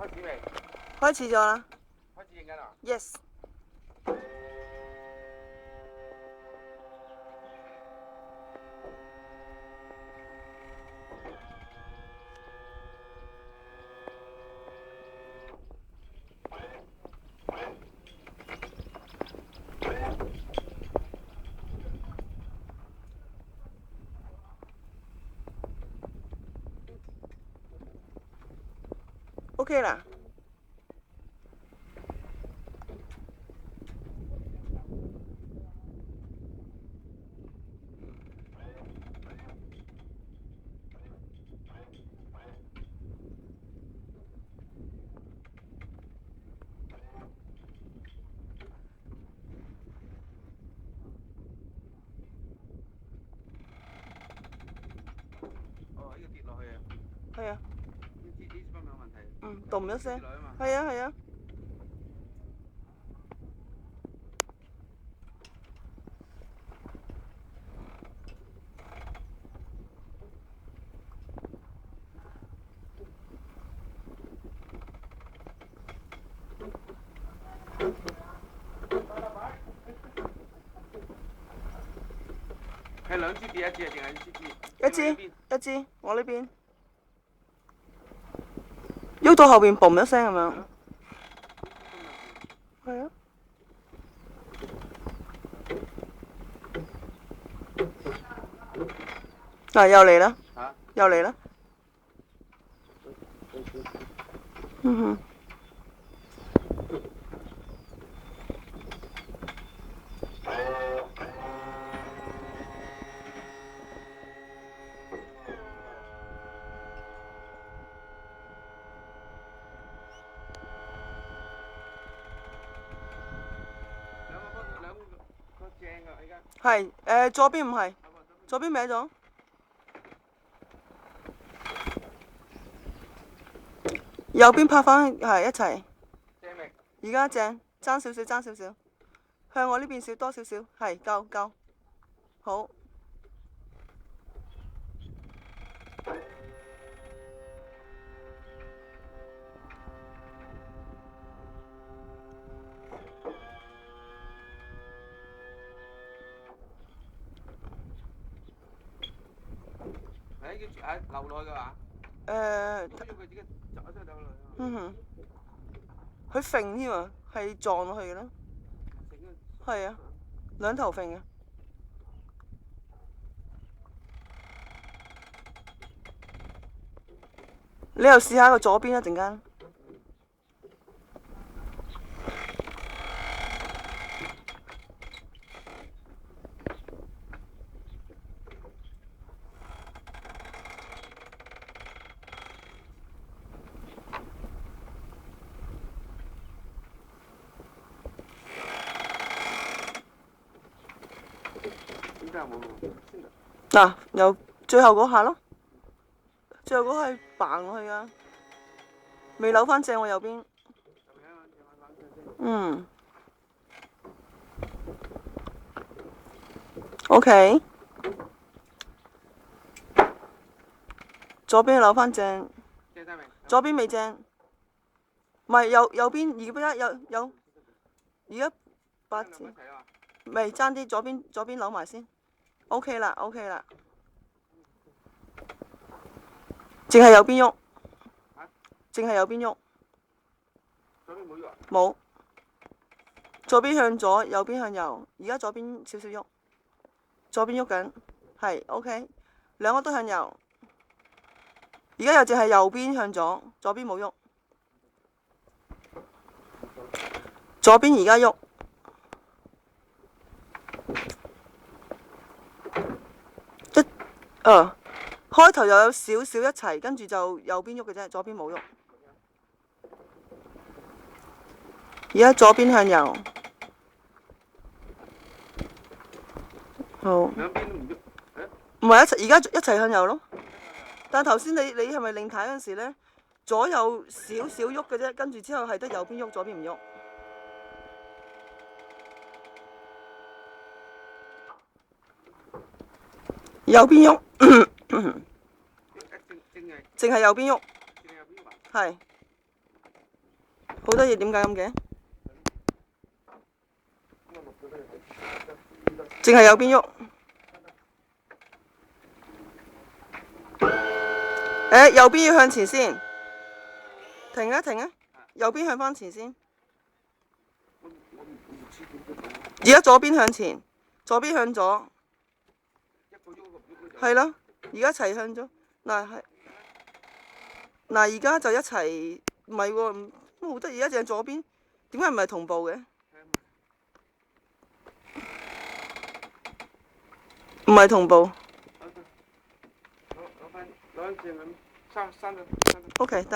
開始未？開始咗啦。開始影緊啦。Yes。OK 啦。哦，呢個跌落去啊！係啊。呢方面有問題。嗯，咚一聲。跌落去啊嘛。係啊係啊。係兩支跌一支啊，定係一支跌？一支，我呢邊。喐到後邊嘣一聲咁樣。係啊。嗱，又嚟啦。嚇？又嚟啦。嗯哼。兩個正㗎，而家。係，左邊唔係，左邊歪咗。右邊拍翻係一齊。正未？而家正，爭少少，爭少少。向我呢邊少多少少，係夠夠。好。流落去㗎嘛？誒。佢自己走出走落去。嗯哼。佢揈添啊，係撞落去嘅啦。係啊，兩頭揈嘅。你又試下個左邊一陣間。嗱，由最後嗰下咯，最後嗰下係嘭落去啊，未扭翻正我右邊。嗯。OK。左邊扭翻正。左邊未正。唔係右邊而家有而家8字。未爭啲，左邊扭埋先。OK 啦 ，OK 啦。淨係右邊喐。淨係右邊喐。左邊冇喐啊？冇。左邊向左，右邊向右。而家左邊少少喐。左邊喐緊，係 OK。兩個都向右。而家又淨係右邊向左，左邊冇喐。左邊而家喐。開頭又有少少一齊，跟住就右邊喐嘅啫，左邊冇喐。而家左邊向右。好。兩邊都唔喐。唔係而家一齊向右咯。但係頭先你係咪擰軚嗰陣時咧，左右少少喐嘅啫，跟住之後係得右邊喐，左邊唔喐。右邊喐。淨係右邊喐。係。好多嘢點解咁嘅？淨係右邊喐。右邊要向前先。停啊停啊！右邊向翻前先。而家左邊向前，左邊向左。係咯，而家一齊向咗。嗱係，嗱而家就一齊，唔係喎，好得意，而家淨係左邊，點解唔係同步嘅？唔係同步。攞翻轉咁，三個。OK 得。